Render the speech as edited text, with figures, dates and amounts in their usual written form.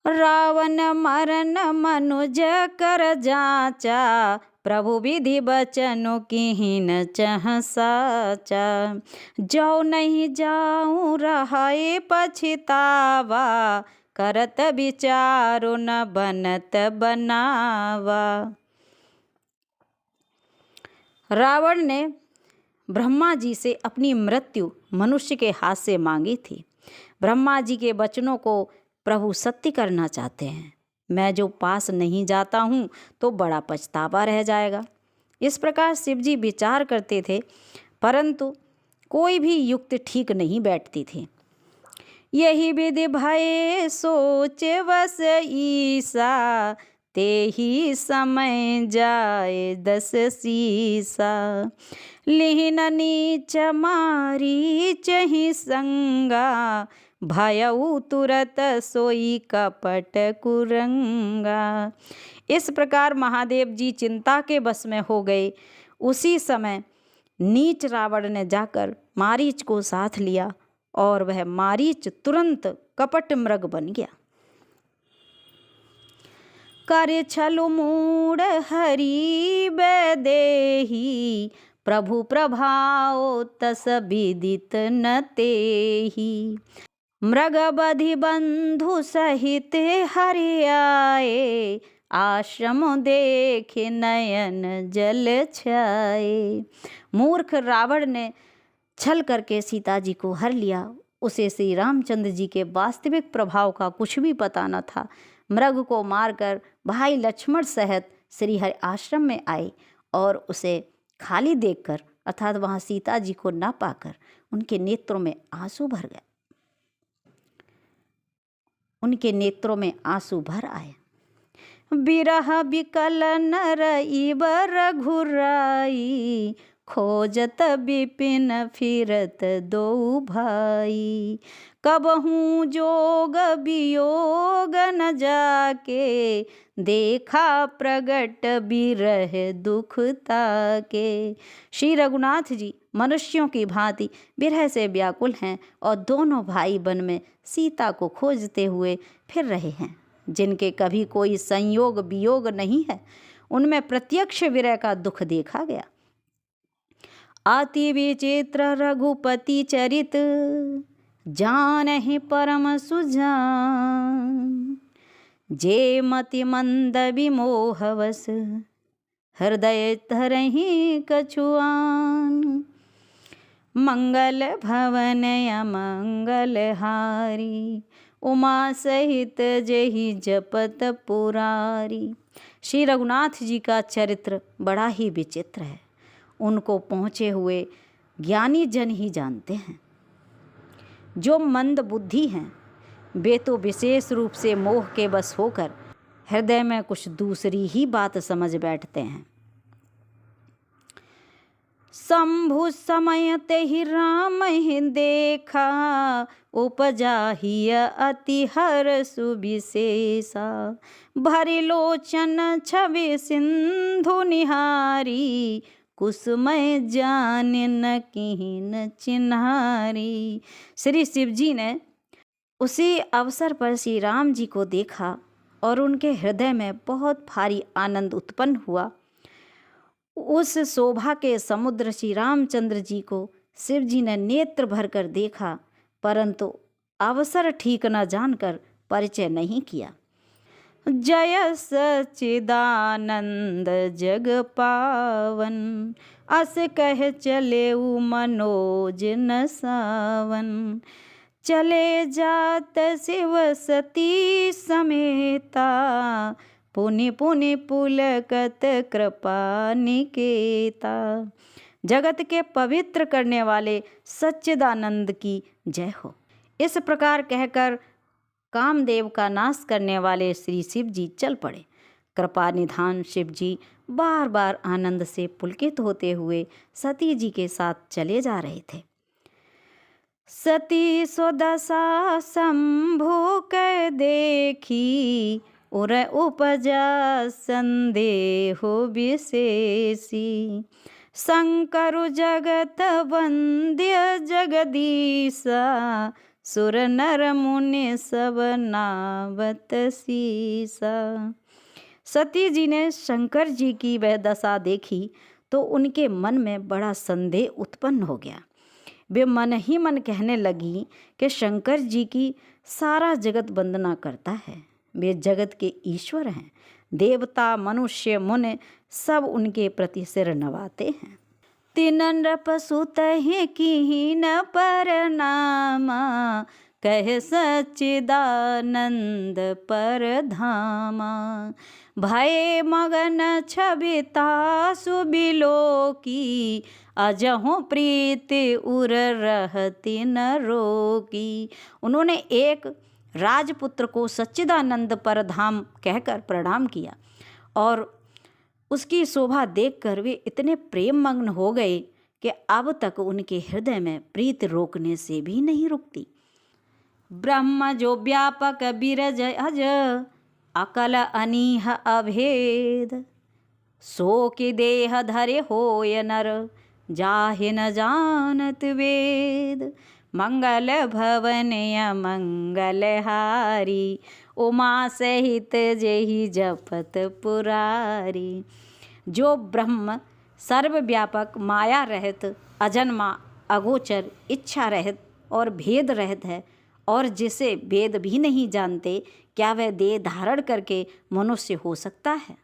रावण मरन मनुज कर जाचा, प्रभु विधि बचनु कीन चह साचा। जो नहीं जाऊँ रहाए पछतावा, करत विचारो न बनत बनावा। रावण ने ब्रह्मा जी से अपनी मृत्यु मनुष्य के हाथ से मांगी थी। ब्रह्मा जी के वचनों को प्रभु सत्य करना चाहते हैं। मैं जो पास नहीं जाता हूँ तो बड़ा पछतावा रह जाएगा। इस प्रकार शिव जी विचार करते थे, परंतु कोई भी युक्ति ठीक नहीं बैठती थी। यही विधि भय सोच बस ईसा, ते ही समय जाए दस सीसा। लिहिन नीच मारीच ही संगा, भयउ तुरत सोई कपट कुरंगा। इस प्रकार महादेव जी चिंता के बस में हो गए। उसी समय नीच रावण ने जाकर मारीच को साथ लिया और वह मारीच तुरंत कपट मृग बन गया। करे छलु मूढ़ हरि बैदेही, प्रभु प्रभाव तस विदित न तेहि। मृग बधि बंधु सहित हरि आए, आश्रम देखे नयन जल छाए। मूर्ख रावण ने छल करके सीता जी को हर लिया। उसे श्री रामचंद्र जी के वास्तविक प्रभाव का कुछ भी पता न था। मृग को मारकर भाई लक्ष्मण सहित श्री हरि आश्रम में आए और उसे खाली देखकर अर्थात वहाँ सीता जी को न पाकर उनके नेत्रों में आंसू भर गए। उनके नेत्रों में आंसू भर आए। बिरह बिकल नर इबर घुराई, खोजत विपिन फिरत दो भाई। कबहूँ जोग वियोग न जाके, देखा प्रगट बिरह दुख ताके। श्री रघुनाथ जी मनुष्यों की भांति विरह से व्याकुल हैं और दोनों भाई वन में सीता को खोजते हुए फिर रहे हैं। जिनके कभी कोई संयोग वियोग नहीं है, उनमें प्रत्यक्ष विरह का दुख देखा गया। अति विचित्र रघुपति चरित, जानहि परम सुजान। जे मति मंद विमोहवश, हृदय धरहि कछुआन। मंगल भवन अमंगल हारी, उमा सहित जेहि जपत पुरारी। श्री रघुनाथ जी का चरित्र बड़ा ही विचित्र है। उनको पहुँचे हुए ज्ञानी जन ही जानते हैं। जो मंद बुद्धि हैं वे तो विशेष रूप से मोह के बस होकर हृदय में कुछ दूसरी ही बात समझ बैठते हैं। शंभु समय तेहि राम ही देखा, उपजा ही अति हर सुविशेषा। भरि लोचन छवि सिंधु निहारी, कुसुमय जान न कीन चिन्हारी। श्री शिव जी ने उसी अवसर पर श्री राम जी को देखा और उनके हृदय में बहुत भारी आनंद उत्पन्न हुआ। उस शोभा के समुद्र श्री रामचंद्र जी को शिव जी ने नेत्र भरकर देखा, परंतु अवसर ठीक न जानकर परिचय नहीं किया। जय सच्चिदानंद जग पावन, अस कह चले मनोज न सावन। चले जात शिव सती समेता, पुनि पुनि पुलकत कृपा निकेता। जगत के पवित्र करने वाले सच्चिदानंद की जय हो। इस प्रकार कहकर कामदेव का नाश करने वाले श्री शिव जी चल पड़े। कृपा निधान शिव जी बार बार आनंद से पुलकित होते हुए सती जी के साथ चले जा रहे थे। सती स्वदशा शंभु कै देखी, उर उपजा संदेहो विशेषी। शंकर जगत वंद्य जगदीशा, सुर नर मुनि सब नावत सीसा। सती जी ने शंकर जी की वह दशा देखी तो उनके मन में बड़ा संदेह उत्पन्न हो गया। वे मन ही मन कहने लगी कि शंकर जी की सारा जगत वंदना करता है, वे जगत के ईश्वर हैं। देवता मनुष्य मुनि सब उनके प्रति सिर नवाते हैं। तीन नृप सुत ही कीन परनामा, कह सच्चिदानंद परधामा। भय मगन छबिता सुबिलो की, अजहु प्रीति उर रहती न रोकी। उन्होंने एक राजपुत्र को सच्चिदानंद परधाम कहकर प्रणाम किया और उसकी शोभा देखकर वे इतने प्रेम मग्न हो गए कि अब तक उनके हृदय में प्रीत रोकने से भी नहीं रुकती। ब्रह्म जो व्यापक बिरज अज, अकल अनीह अभेद। सो कि देह धरे होय नर, जाहि न जानत वेद। मंगल भवन मंगल हारी, उमा सहित जेहि जपत पुरारी। जो ब्रह्म सर्वव्यापक माया रहित अजन्मा अगोचर इच्छा रहित और भेद रहित है और जिसे वेद भी नहीं जानते, क्या वह देह धारण करके मनुष्य हो सकता है?